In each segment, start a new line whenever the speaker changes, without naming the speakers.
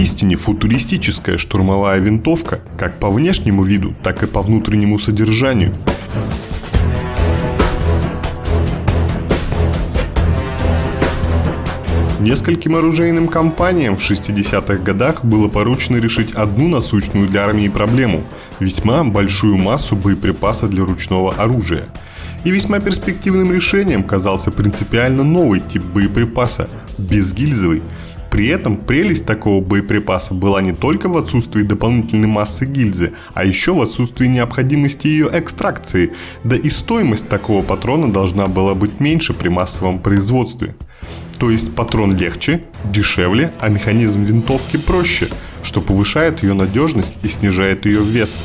Поистине футуристическая штурмовая винтовка как по внешнему виду, так и по внутреннему содержанию. Нескольким оружейным компаниям в 60-х годах было поручено решить одну насущную для армии проблему – весьма большую массу боеприпаса для ручного оружия. И весьма перспективным решением казался принципиально новый тип боеприпаса – безгильзовый. При этом прелесть такого боеприпаса была не только в отсутствии дополнительной массы гильзы, а еще в отсутствии необходимости ее экстракции, да и стоимость такого патрона должна была быть меньше при массовом производстве. То есть патрон легче, дешевле, а механизм винтовки проще, что повышает ее надежность и снижает ее вес.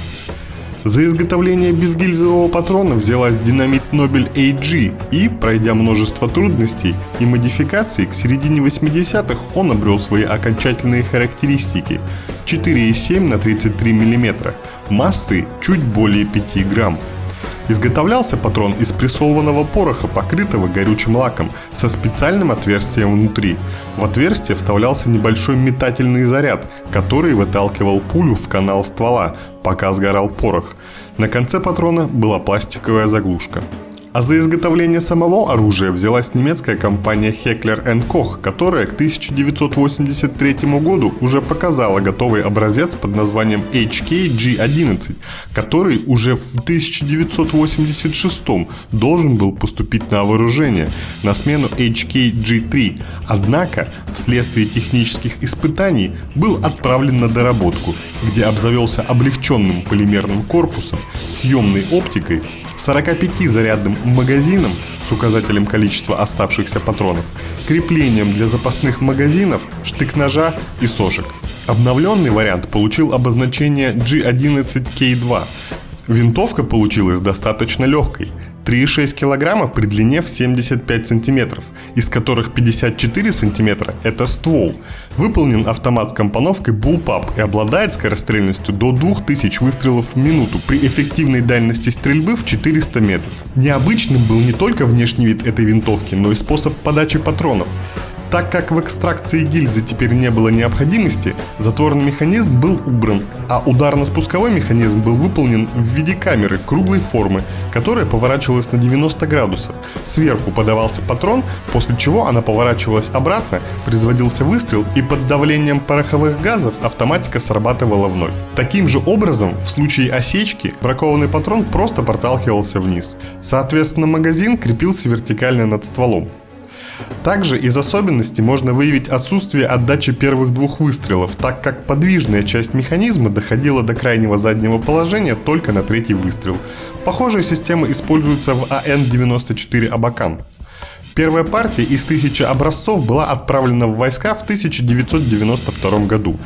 За изготовление безгильзового патрона взялась Dynamit Nobel AG, и, пройдя множество трудностей и модификаций, к середине 80-х он обрел свои окончательные характеристики: 4,7 на 33 мм, массой чуть более 5 грамм. Изготовлялся патрон из прессованного пороха, покрытого горючим лаком, со специальным отверстием внутри. В отверстие вставлялся небольшой метательный заряд, который выталкивал пулю в канал ствола, пока сгорал порох. На конце патрона была пластиковая заглушка. А за изготовление самого оружия взялась немецкая компания Heckler & Koch, которая к 1983 году уже показала готовый образец под названием HK-G11, который уже в 1986 должен был поступить на вооружение на смену HK-G3, однако вследствие технических испытаний был отправлен на доработку, где обзавелся облегченным полимерным корпусом, съемной оптикой, 45-зарядным магазином с указателем количества оставшихся патронов, креплением для запасных магазинов, штык-ножа и сошек. Обновленный вариант получил обозначение G11K2. Винтовка получилась достаточно легкой – 3,6 кг при длине в 75 см, из которых 54 см – это ствол. Выполнен автомат с компоновкой Bullpup и обладает скорострельностью до 2000 выстрелов в минуту при эффективной дальности стрельбы в 400 метров. Необычным был не только внешний вид этой винтовки, но и способ подачи патронов. Так как в экстракции гильзы теперь не было необходимости, затворный механизм был убран, а ударно-спусковой механизм был выполнен в виде камеры круглой формы, которая поворачивалась на 90 градусов. Сверху подавался патрон, после чего она поворачивалась обратно, производился выстрел, и под давлением пороховых газов автоматика срабатывала вновь. Таким же образом, в случае осечки, бракованный патрон просто проталкивался вниз. Соответственно, магазин крепился вертикально над стволом. Также из особенностей можно выявить отсутствие отдачи первых двух выстрелов, так как подвижная часть механизма доходила до крайнего заднего положения только на третий выстрел. Похожая система используется в АН-94 Абакан. Первая партия из 1000 образцов была отправлена в войска в 1992 году.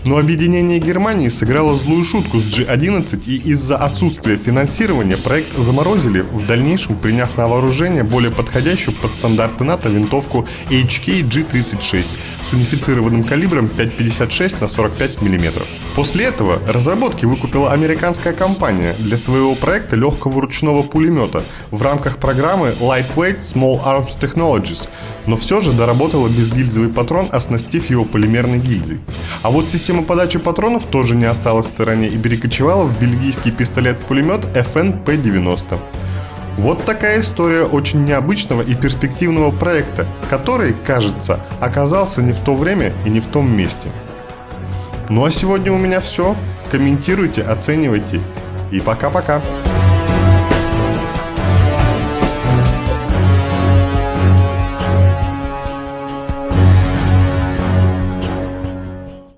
Но объединение Германии сыграло злую шутку с G11, и из-за отсутствия финансирования проект заморозили, в дальнейшем приняв на вооружение более подходящую под стандарты НАТО винтовку HK-G36 с унифицированным калибром 5,56 на 45 мм. После этого разработки выкупила американская компания для своего проекта легкого ручного пулемета в рамках программы Lightweight Small Arms Technologies, но все же доработала безгильзовый патрон, оснастив его полимерной гильзой. А вот система подачи патронов тоже не осталась в стороне и перекочевала в бельгийский пистолет-пулемет FN-P90. Вот такая история очень необычного и перспективного проекта, который, кажется, оказался не в то время и не в том месте. Ну а сегодня у меня все. Комментируйте, оценивайте и пока-пока.